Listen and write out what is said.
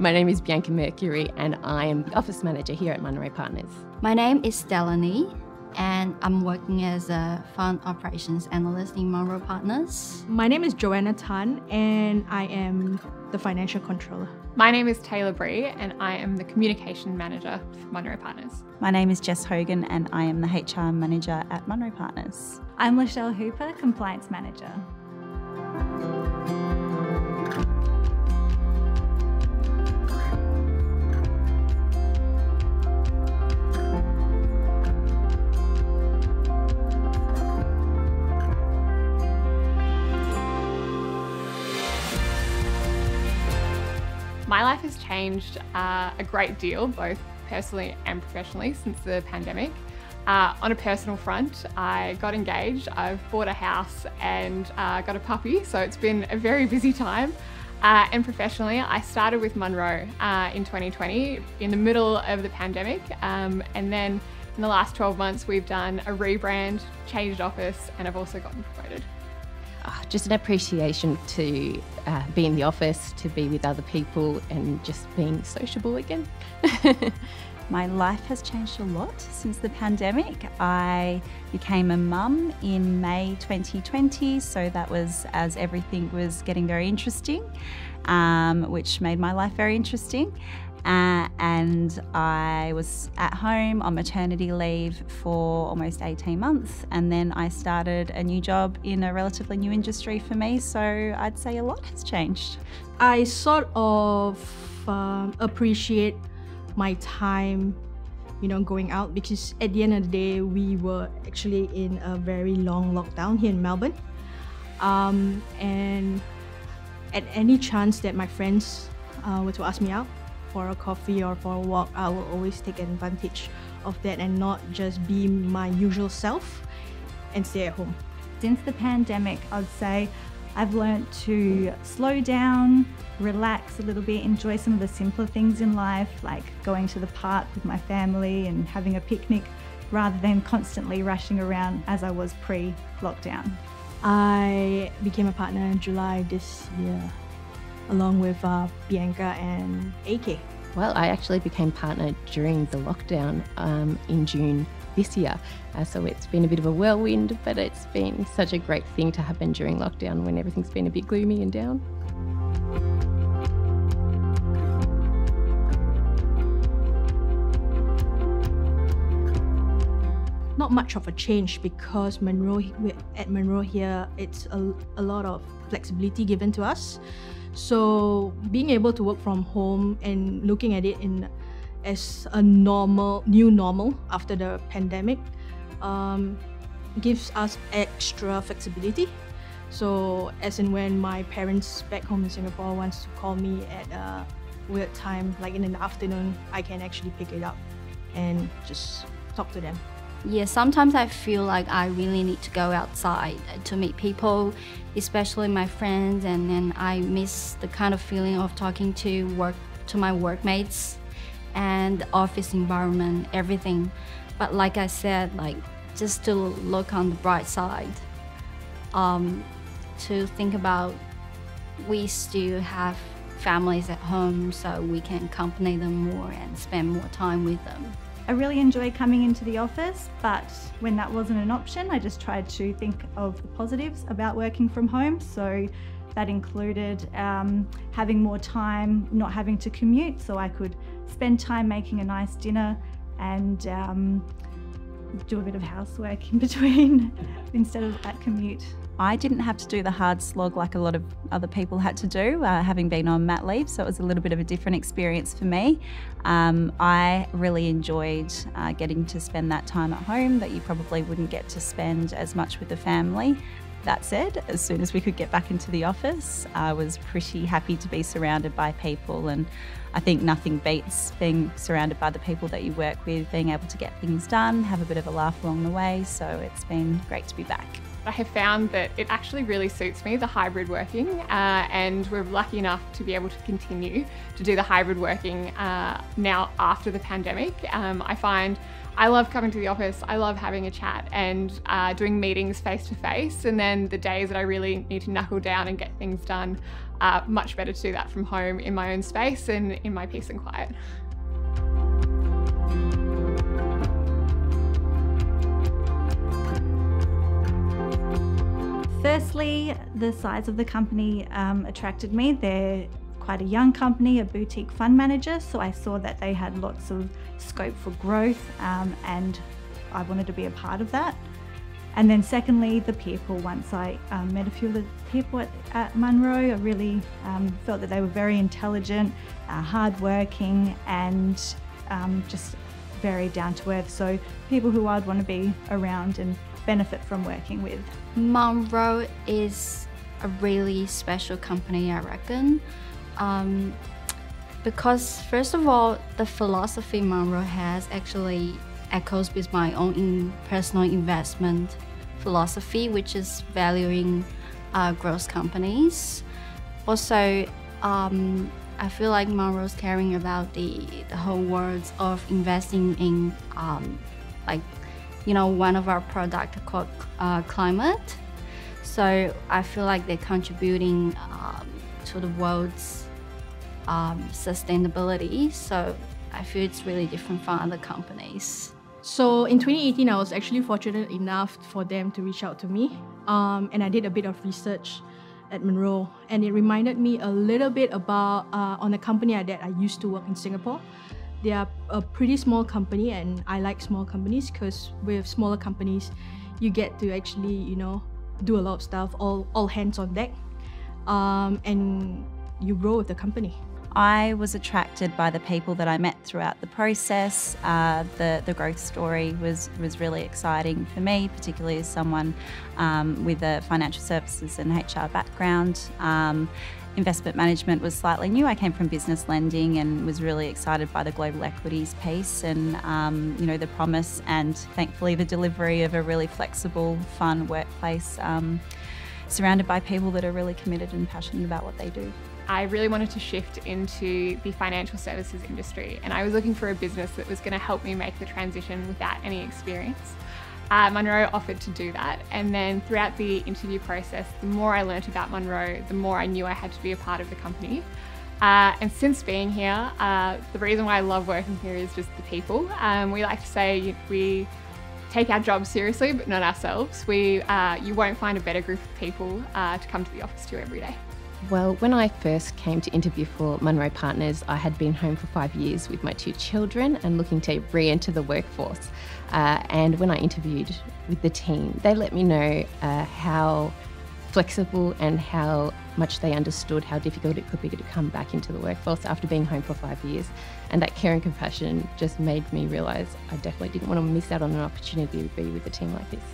My name is Bianca Mercury and I am the Office Manager here at Munro Partners. My name is Delaney and I'm working as a Fund Operations Analyst in Munro Partners. My name is Joanna Tan and I am the Financial Controller. My name is Taylor Bree and I am the Communication Manager for Munro Partners. My name is Jess Hogan and I am the HR Manager at Munro Partners. I'm Lachelle Hooper, Compliance Manager. My life has changed a great deal, both personally and professionally, since the pandemic. On a personal front, I got engaged, I've bought a house and got a puppy, so it's been a very busy time. And professionally, I started with Munro in 2020, in the middle of the pandemic, and then in the last 12 months we've done a rebrand, changed office, and I've also gotten promoted. Just an appreciation to be in the office, to be with other people and just being sociable again. My life has changed a lot since the pandemic. I became a mum in May 2020, so that was as everything was getting very interesting, which made my life very interesting. And I was at home on maternity leave for almost 18 months, and then I started a new job in a relatively new industry for me, so I'd say a lot has changed. I sort of appreciate my time, going out, because at the end of the day, we were actually in a very long lockdown here in Melbourne. And at any chance that my friends were to ask me out for a coffee or for a walk, I will always take advantage of that and not just be my usual self and stay at home. Since the pandemic, I'd say I've learnt to slow down, relax a little bit, enjoy some of the simpler things in life, like going to the park with my family and having a picnic, rather than constantly rushing around as I was pre-lockdown. I became a partner in July this year, along with Bianca and AK. Well, I actually became partner during the lockdown in June this year. So it's been a bit of a whirlwind, but it's been such a great thing to happen during lockdown when everything's been a bit gloomy and down. Not much of a change, because at Munro here, it's a lot of flexibility given to us. So being able to work from home and looking at it as a new normal after the pandemic gives us extra flexibility. So as in when my parents back home in Singapore wants to call me at a weird time, like in the afternoon, I can actually pick it up and just talk to them. Yeah, sometimes I feel like I really need to go outside to meet people, especially my friends, and then I miss the kind of feeling of talking to my workmates and the office environment, everything. But like I said, just to look on the bright side, to think about we still have families at home, so we can accompany them more and spend more time with them. I really enjoy coming into the office, but when that wasn't an option, I just tried to think of the positives about working from home. So that included having more time, not having to commute, so I could spend time making a nice dinner and do a bit of housework in between instead of that commute. I didn't have to do the hard slog like a lot of other people had to do, having been on mat leave, so it was a little bit of a different experience for me. I really enjoyed getting to spend that time at home that you probably wouldn't get to spend as much with the family. That said, as soon as we could get back into the office, I was pretty happy to be surrounded by people, and I think nothing beats being surrounded by the people that you work with, being able to get things done, have a bit of a laugh along the way, so it's been great to be back. I have found that it actually really suits me, the hybrid working, and we're lucky enough to be able to continue to do the hybrid working now after the pandemic. I find I love coming to the office. I love having a chat and doing meetings face to face. And then the days that I really need to knuckle down and get things done, much better to do that from home in my own space and in my peace and quiet. Firstly, the size of the company attracted me. They're quite a young company, a boutique fund manager, so I saw that they had lots of scope for growth and I wanted to be a part of that. And then secondly, the people. Once I met a few of the people at Munro, I really felt that they were very intelligent, hardworking and just very down to earth. So people who I'd want to be around and benefit from working with. Munro is a really special company, I reckon. Because first of all, the philosophy Munro has actually echoes with my own personal investment philosophy, which is valuing growth companies. Also, I feel like Munro's caring about the whole world of investing in one of our products called climate. So I feel like they're contributing to the world's sustainability. So I feel it's really different from other companies. So in 2018, I was actually fortunate enough for them to reach out to me. And I did a bit of research at Munro, and it reminded me a little bit about on a company that I used to work in Singapore. They are a pretty small company, and I like small companies because with smaller companies, you get to actually, do a lot of stuff, all hands on deck, and you grow with the company. I was attracted by the people that I met throughout the process. The growth story was really exciting for me, particularly as someone with a financial services and HR background. Investment management was slightly new. I came from business lending and was really excited by the global equities piece and the promise and thankfully the delivery of a really flexible, fun workplace surrounded by people that are really committed and passionate about what they do. I really wanted to shift into the financial services industry, and I was looking for a business that was going to help me make the transition without any experience. Munro offered to do that, and then throughout the interview process, the more I learnt about Munro, the more I knew I had to be a part of the company. And since being here, the reason why I love working here is just the people. We like to say we take our jobs seriously, but not ourselves. You won't find a better group of people to come to the office to every day. Well, when I first came to interview for Munro Partners, I had been home for 5 years with my 2 children and looking to re-enter the workforce. And when I interviewed with the team, they let me know how flexible and how much they understood how difficult it could be to come back into the workforce after being home for 5 years. And that care and compassion just made me realise I definitely didn't want to miss out on an opportunity to be with a team like this.